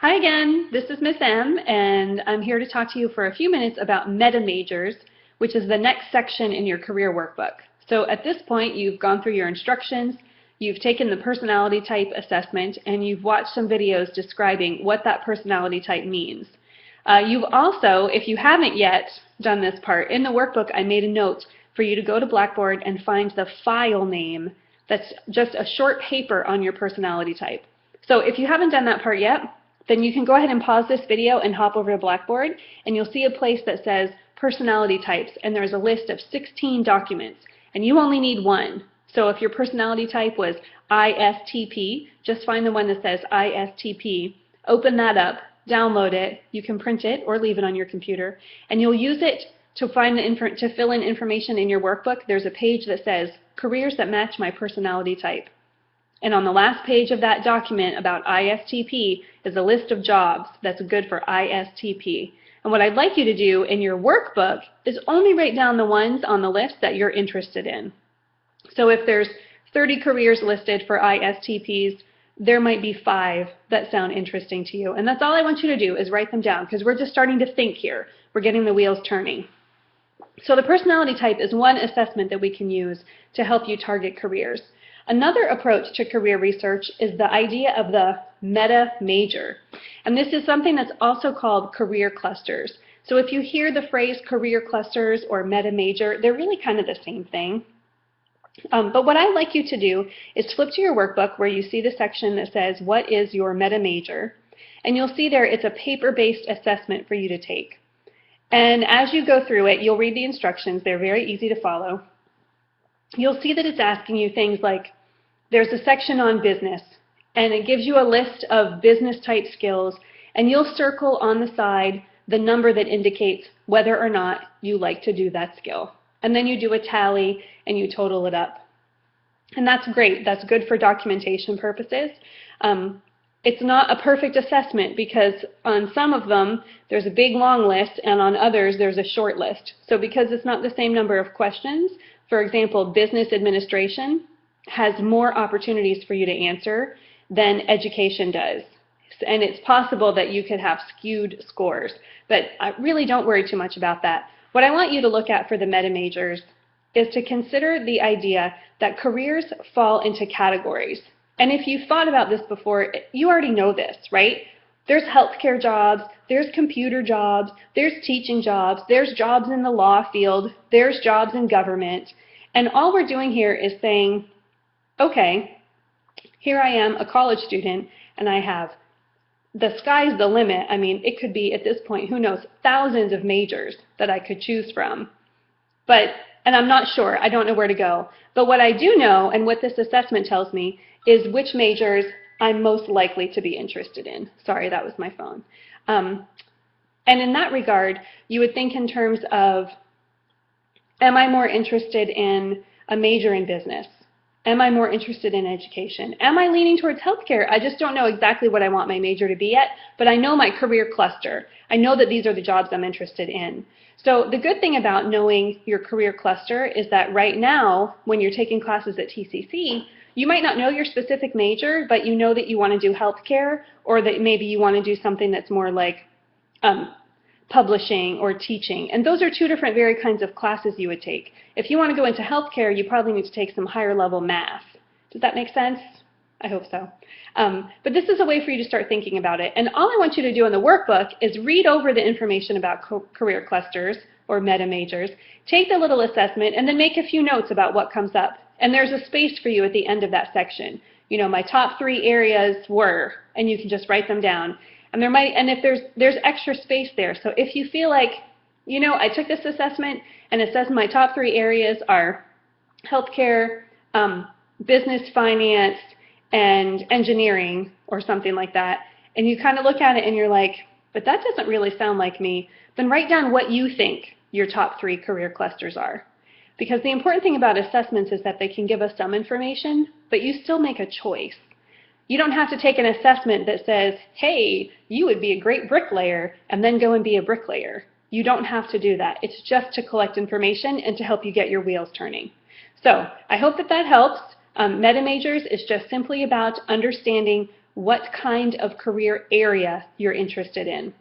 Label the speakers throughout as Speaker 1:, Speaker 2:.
Speaker 1: Hi again, this is Miss M, and I'm here to talk to you for a few minutes about meta majors, which is the next section in your career workbook. So at this point, you've gone through your instructions, you've taken the personality type assessment, and you've watched some videos describing what that personality type means. You've also, if you haven't yet done this part, in the workbook I made a note for you to go to Blackboard and find the file name that's just a short paper on your personality type. So if you haven't done that part yet, then you can go ahead and pause this video and hop over to Blackboard, and you'll see a place that says personality types, and there's a list of 16 documents, and you only need one. So if your personality type was ISTP, just find the one that says ISTP, open that up, download it, you can print it or leave it on your computer, and you'll use it to fill in information in your workbook. There's a page that says careers that match my personality type. And on the last page of that document about ISTP is a list of jobs that's good for ISTP. And what I'd like you to do in your workbook is only write down the ones on the list that you're interested in. So if there's 30 careers listed for ISTPs, there might be 5 that sound interesting to you. And that's all I want you to do is write them down, because we're just starting to think here. We're getting the wheels turning. So the personality type is one assessment that we can use to help you target careers. Another approach to career research is the idea of the meta major. And this is something that's also called career clusters. So if you hear the phrase career clusters or meta major, they're really kind of the same thing. But what I'd like you to do is flip to your workbook where you see the section that says, what is your meta major? And you'll see there it's a paper-based assessment for you to take. And as you go through it, you'll read the instructions. They're very easy to follow. You'll see that it's asking you things like, there's a section on business, and it gives you a list of business type skills, and you'll circle on the side the number that indicates whether or not you like to do that skill. And then you do a tally and you total it up. And that's great. That's good for documentation purposes. It's not a perfect assessment because on some of them there's a big long list, and on others there's a short list. So because it's not the same number of questions, for example, business administration has more opportunities for you to answer than education does. And it's possible that you could have skewed scores, but I really don't worry too much about that. What I want you to look at for the meta majors is to consider the idea that careers fall into categories. And if you've thought about this before, you already know this, right? There's healthcare jobs, there's computer jobs, there's teaching jobs, there's jobs in the law field, there's jobs in government. And all we're doing here is saying, okay, here I am, a college student, and I have, the sky's the limit. I mean, it could be, at this point, who knows, thousands of majors that I could choose from. And I'm not sure, I don't know where to go. But what I do know, and what this assessment tells me, is which majors I'm most likely to be interested in. Sorry, that was my phone. And in that regard, you would think in terms of, am I more interested in a major in business? Am I more interested in education? Am I leaning towards healthcare? I just don't know exactly what I want my major to be yet, but I know my career cluster. I know that these are the jobs I'm interested in. So the good thing about knowing your career cluster is that right now, when you're taking classes at TCC, you might not know your specific major, but you know that you want to do healthcare, or that maybe you want to do something that's more like publishing or teaching. And those are two different very kinds of classes you would take. If you want to go into healthcare, you probably need to take some higher level math. Does that make sense? I hope so. But this is a way for you to start thinking about it. And all I want you to do in the workbook is read over the information about career clusters or meta majors, take the little assessment, and then make a few notes about what comes up. And there's a space for you at the end of that section. You know, my top 3 areas were, and you can just write them down. And if there's extra space there. So if you feel like, you know, I took this assessment and it says my top 3 areas are healthcare, business finance, and engineering, or something like that, and you kind of look at it and you're like, but that doesn't really sound like me, then write down what you think your top 3 career clusters are. Because the important thing about assessments is that they can give us some information, but you still make a choice. You don't have to take an assessment that says, hey, you would be a great bricklayer, and then go and be a bricklayer. You don't have to do that. It's just to collect information and to help you get your wheels turning. So I hope that that helps. Meta majors is just simply about understanding what kind of career area you're interested in.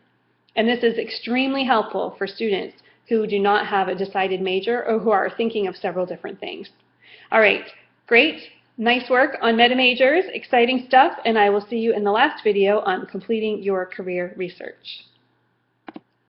Speaker 1: And this is extremely helpful for students who do not have a decided major or who are thinking of several different things. All right, great. Nice work on meta majors, exciting stuff, and I will see you in the last video on completing your career research.